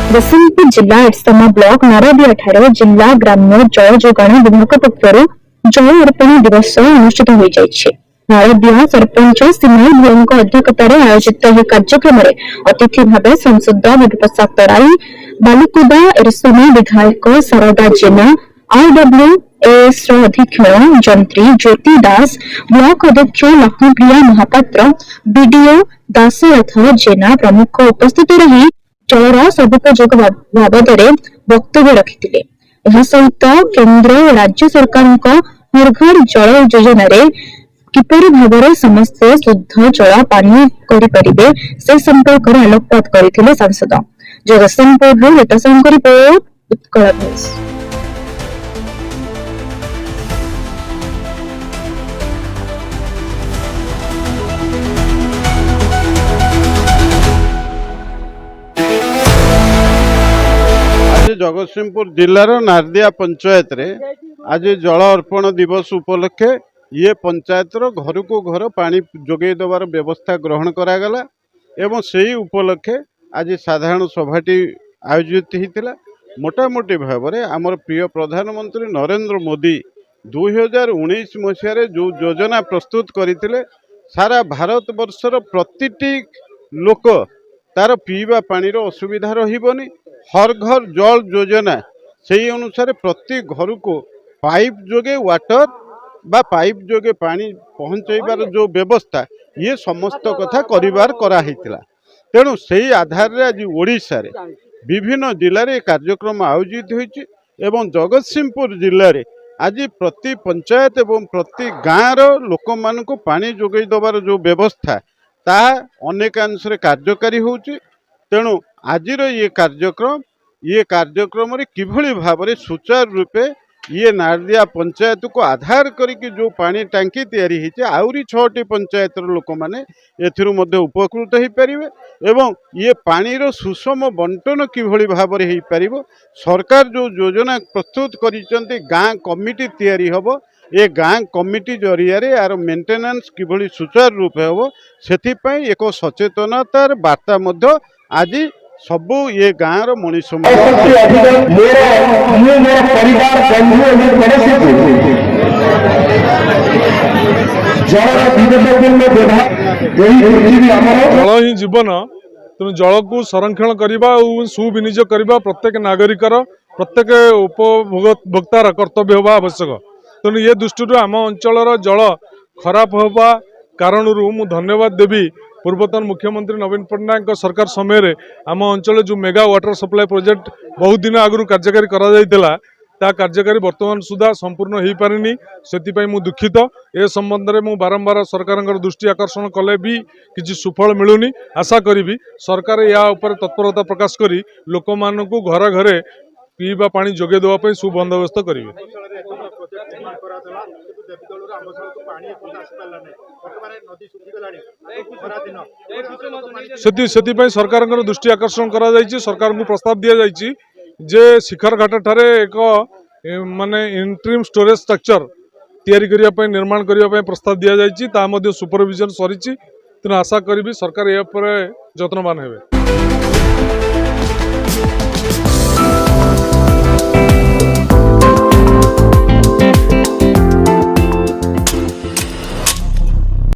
जगतसिंहपुर जिला एटसमा ब्लॉक नारदिया ठारे जिला ग्राम्य जल जोगाण विभाग पक्षरु जल अर्पण दिवस अनुष्ठित हो जाइछे। नारदिया सरपंच सिमाई भोईଙ୍କ अध्यक्षतार आयोजित यह कार्यक्रम में अतिथि भाव सांसद विभूप्रसाद तराई, बालुकुदा एरसमा विधायक शारदा जेना, RWAS अधीक्षण जंत्री ज्योति दास, ब्लॉक अध्यक्ष लक्ष्मीप्रिया महापात्र, बीडीओ दासरथ जेना प्रमुख उपस्थित रही जलर सदुपयोग बाबद वक्तव्य रखिथिले। यह सहित केंद्र और राज्य सरकार हर घर जल योजना किपरि भाव समस्ते शुद्ध जल पानी करें से संपर्क में आलोकपात करथिले सांसद। जगतसिंहपुर लेटाशंकर रिपोर्ट उत्कल न्यूज। जगतसिंहपुर जिलार नारदिया पंचायत रे आज जल अर्पण दिवस उपलक्षे ये पंचायतर घर को घर पानी जोगे देवार व्यवस्था ग्रहण करागला एवं से उपलक्षे आज साधारण सभाटी आयोजित होता। मोटामोटी भाव में आमर प्रिय प्रधानमंत्री नरेंद्र मोदी 2019 मसीह जो योजना प्रस्तुत करते सारा भारत वर्षर प्रतिटी लोक तार पीवा पानी असुविधा रही हर घर जल योजना से अनुसार प्रति घर को पाइप जोगे वाटर बा पाइप जोगे पानी पहुँचाइबार जो व्यवस्था ये समस्त कथा करिवार कराइतिला। तेणु से आधार रे आज ओडिशा रे विभिन्न जिले में कार्यक्रम आयोजित होइछि एवं जगतसिंहपुर जिले में आज प्रति पंचायत एवं प्रति गाँव लोक मान को पानी जोगे देवार जो व्यवस्था ता अनेकांश कार्यकारी होउछि। तेणु आज ये कार्यक्रम रे किभली भाव में सुचारू रूपे ये नारदिया पंचायत को आधार करके जो पानी टांकी तैयारी होइछे आउरी 6टी पंचायत लोक माने एथिरु मध्ये उपकृत हो पारिबे एवं ये पानीर सुषम बंटन किभली भाव में हो पारिबो। सरकार जो योजना प्रस्तुत करिसेंती गाँ कमिटी तैयारी हबो ये गाँ कमिटी जरिया यार मेंटेनेंस किभली सुचारू रूपे हबो सेथिपई एक सचेतनतार वार्ता मध्ये आज सबू ये गाँव मनीष जल ही जीवन तेणु जल को संरक्षण करने और सुविनियोग करने प्रत्येक नागरिकर प्रत्येक उपभोक्तार कर्तव्य होगा आवश्यक। तेणु ये दृष्टि आम अंचल जल खराब होगा कारण मु धन्यवाद देवी पूर्वतन मुख्यमंत्री नवीन पट्टनायक सरकार समय आम अंचल जो मेगा वाटर सप्लाई प्रोजेक्ट बहुत दिन आगु कार्यकारी करा कार्यकारी वर्तमान सुधा संपूर्ण हो पारिनी से मु दुखित ए संबंध में मु बारंबार सरकार दृष्टि आकर्षण कले भी किसी सुफल मिलूनी। आशा करी सरकार या उपर तत्परता प्रकाश करी लोक मान को घर घरे पीवा पानी जोगे देवाई सुबंदोबस्त करेंगे। से सरकार दृष्टि आकर्षण करा सरकार को प्रस्ताव दि जाइए जे शिखर घाट ठारे एक माने इंटरिम स्टोरेज स्ट्रक्चर तैयारी करने निर्माण करने प्रस्ताव दि जाइए सुपरविजन सरी। तेणु आशा करी सरकार या जत्नवान हेबे।